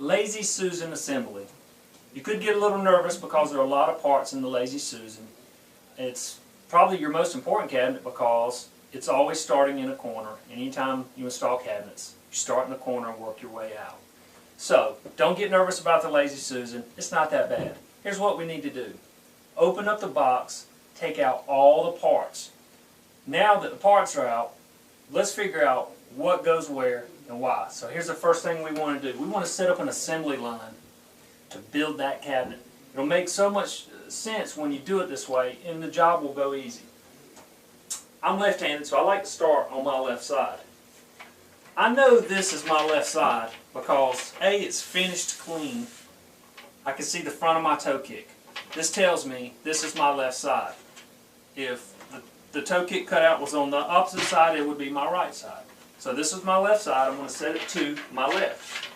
Lazy Susan assembly. You could get a little nervous because there are a lot of parts in the Lazy Susan. It's probably your most important cabinet because it's always starting in a corner. Anytime you install cabinets, you start in the corner and work your way out. So, don't get nervous about the Lazy Susan. It's not that bad. Here's what we need to do. Open up the box, take out all the parts. Now that the parts are out, let's figure out what goes where and why. So here's the first thing we want to do. We want to set up an assembly line to build that cabinet. It'll make so much sense when you do it this way, and the job will go easy. I'm left-handed, so I like to start on my left side. I know this is my left side because A, it's finished clean. I can see the front of my toe kick. This tells me this is my left side. If the toe kick cutout was on the opposite side, it would be my right side. So this is my left side. I'm going to set it to my left.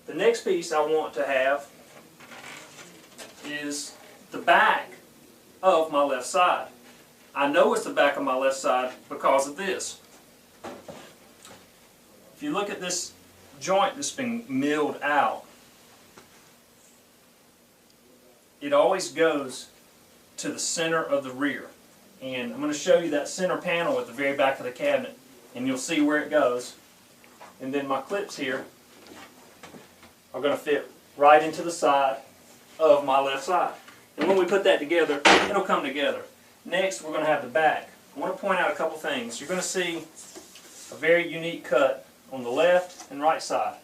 The next piece I want to have is the back of my left side. I know it's the back of my left side because of this. If you look at this joint that's been milled out, it always goes to the center of the rear. And I'm going to show you that center panel at the very back of the cabinet, and you'll see where it goes. And then my clips here are going to fit right into the side of my left side. And when we put that together, it'll come together. Next, we're going to have the back. I want to point out a couple things. You're going to see a very unique cut on the left and right side.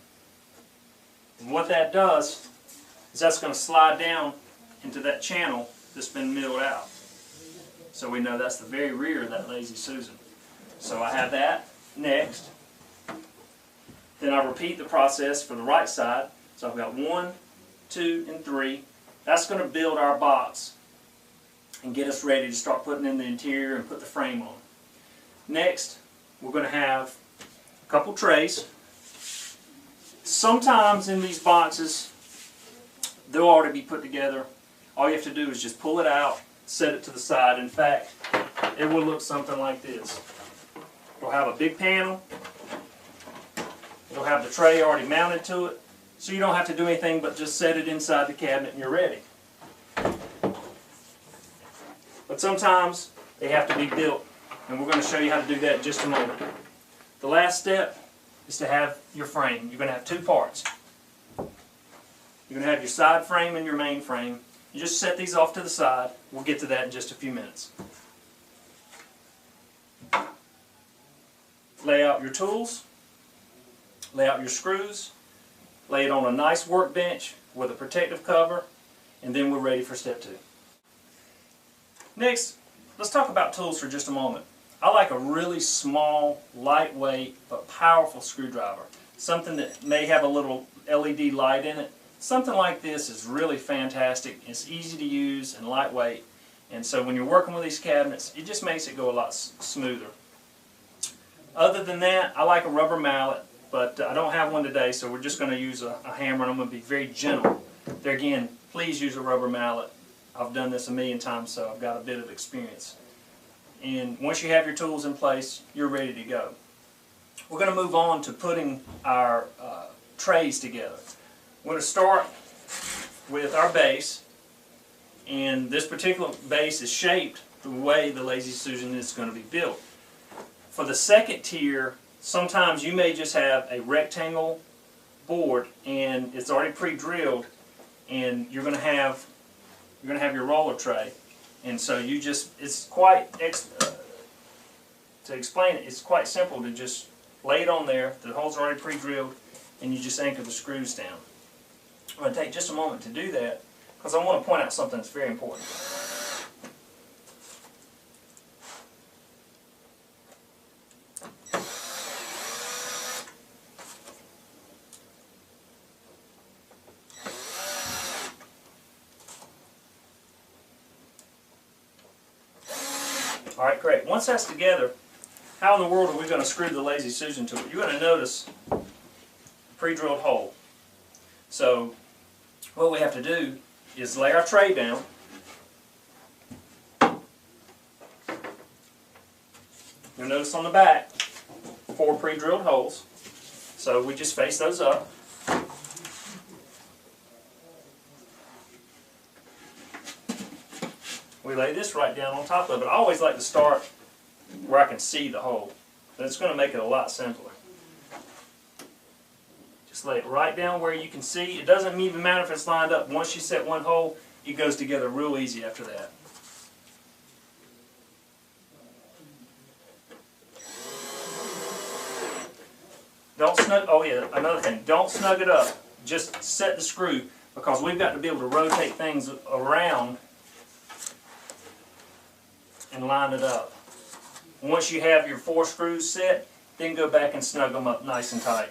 And what that does is that's going to slide down into that channel that's been milled out. So we know that's the very rear of that Lazy Susan. So I have that next. Then I repeat the process for the right side. So I've got 1, 2, and 3. That's going to build our box and get us ready to start putting in the interior and put the frame on. Next, we're going to have a couple trays. Sometimes in these boxes, they'll already be put together. All you have to do is just pull it out, set it to the side. In fact, it will look something like this. It'll have a big panel. It'll have the tray already mounted to it. So you don't have to do anything but just set it inside the cabinet and you're ready. But sometimes they have to be built, and we're going to show you how to do that in just a moment. The last step is to have your frame. You're going to have two parts. You're going to have your side frame and your main frame. You just set these off to the side. We'll get to that in just a few minutes. Lay out your tools. Lay out your screws. Lay it on a nice workbench with a protective cover, and then we're ready for step 2. Next, let's talk about tools for just a moment. I like a really small, lightweight, but powerful screwdriver. Something that may have a little LED light in it. Something like this is really fantastic. It's easy to use and lightweight, and so when you're working with these cabinets, it just makes it go a lot smoother. Other than that, I like a rubber mallet. But I don't have one today, so we're just going to use a hammer, and I'm going to be very gentle. There again, please use a rubber mallet. I've done this a million times, so I've got a bit of experience. And once you have your tools in place, you're ready to go. We're going to move on to putting our trays together. We're going to start with our base, and this particular base is shaped the way the Lazy Susan is going to be built. For the second tier, sometimes you may just have a rectangle board and it's already pre-drilled, and you're going to have your roller tray, and so you just to explain it, it's quite simple to just lay it on there. The holes are already pre-drilled, and you just anchor the screws down. I'm going to take just a moment to do that because I want to point out something that's very important. Alright, great. Once that's together, how in the world are we going to screw the Lazy Susan to it? You're going to notice a pre-drilled hole. So what we have to do is lay our tray down. You'll notice on the back 4 pre-drilled holes. So we just face those up. We lay this right down on top of it. I always like to start where I can see the hole. That's going to make it a lot simpler. Just lay it right down where you can see. It doesn't even matter if it's lined up. Once you set one hole, it goes together real easy after that. Don't snug, oh yeah, another thing, don't snug it up. Just set the screw, because we've got to be able to rotate things around and line it up. Once you have your 4 screws set, then go back and snug them up nice and tight.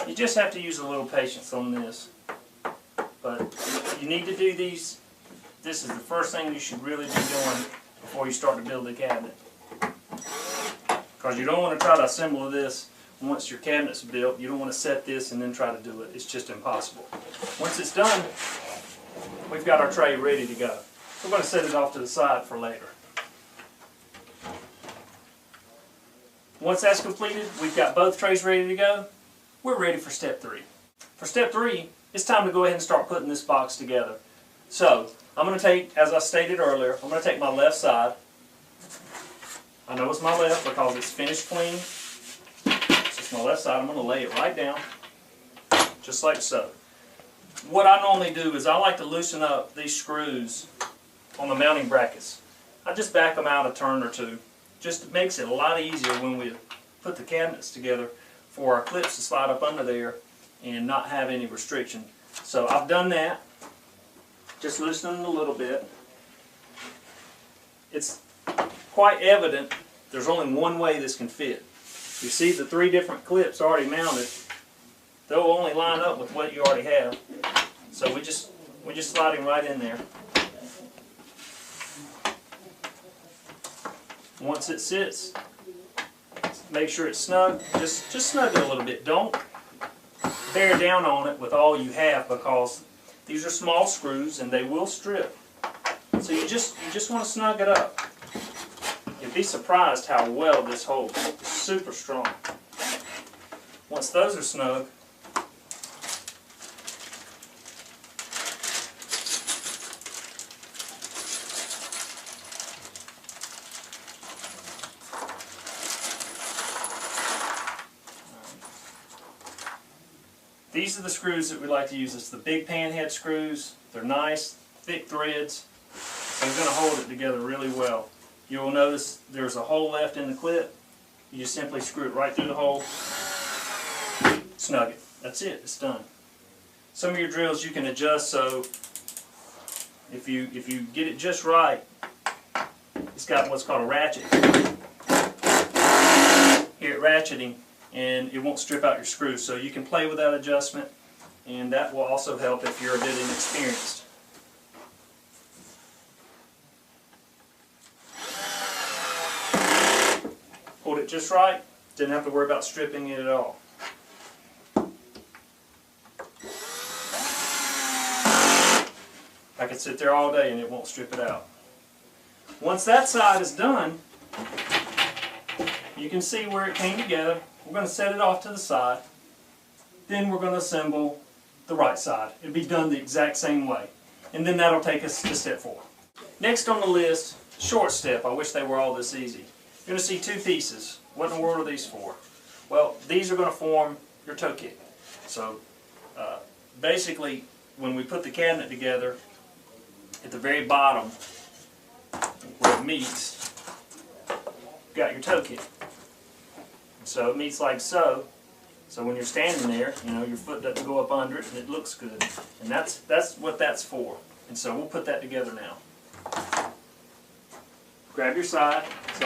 You just have to use a little patience on this, but you need to do these. This is the first thing you should really be doing before you start to build the cabinet, because you don't want to try to assemble this once your cabinet's built. You don't want to set this and then try to do it. It's just impossible. Once it's done, we've got our tray ready to go. We're going to set it off to the side for later. Once that's completed, we've got both trays ready to go. We're ready for step 3. For step 3, it's time to go ahead and start putting this box together. So, I'm going to take, as I stated earlier, I'm going to take my left side. I know it's my left because it's finished clean. It's just my left side. I'm going to lay it right down, just like so. What I normally do is I like to loosen up these screws on the mounting brackets. I just back them out a turn or two. Just makes it a lot easier when we put the cabinets together, for our clips to slide up under there and not have any restriction. So I've done that, just loosening a little bit. It's quite evident there's only one way this can fit. You see the 3 different clips already mounted. They'll only line up with what you already have. So we just slide him right in there. Once it sits, make sure it's snug. Just snug it a little bit. Don't bear down on it with all you have, because these are small screws and they will strip. So you just want to snug it up. You'd be surprised how well this holds. It's super strong. Once those are snug, these are the screws that we like to use. It's the big pan head screws. They're nice, thick threads. So they're going to hold it together really well. You'll notice there's a hole left in the clip. You just simply screw it right through the hole, snug it. That's it, it's done. Some of your drills you can adjust, so if you get it just right, it's got what's called a ratchet. Here at ratcheting, and it won't strip out your screws. So you can play with that adjustment, and that will also help if you're a bit inexperienced. Hold it just right, didn't have to worry about stripping it at all. I could sit there all day and it won't strip it out. Once that side is done, you can see where it came together. We're going to set it off to the side. Then we're going to assemble the right side. It'll be done the exact same way. And then that'll take us to step 4. Next on the list, short step. I wish they were all this easy. You're going to see 2 pieces. What in the world are these for? Well, these are going to form your toe kick. So basically, when we put the cabinet together, at the very bottom, where it meets, you've got your toe kick. So it meets like so. So when you're standing there, you know, your foot doesn't go up under it and it looks good. And that's what that's for. And so we'll put that together now. Grab your side. So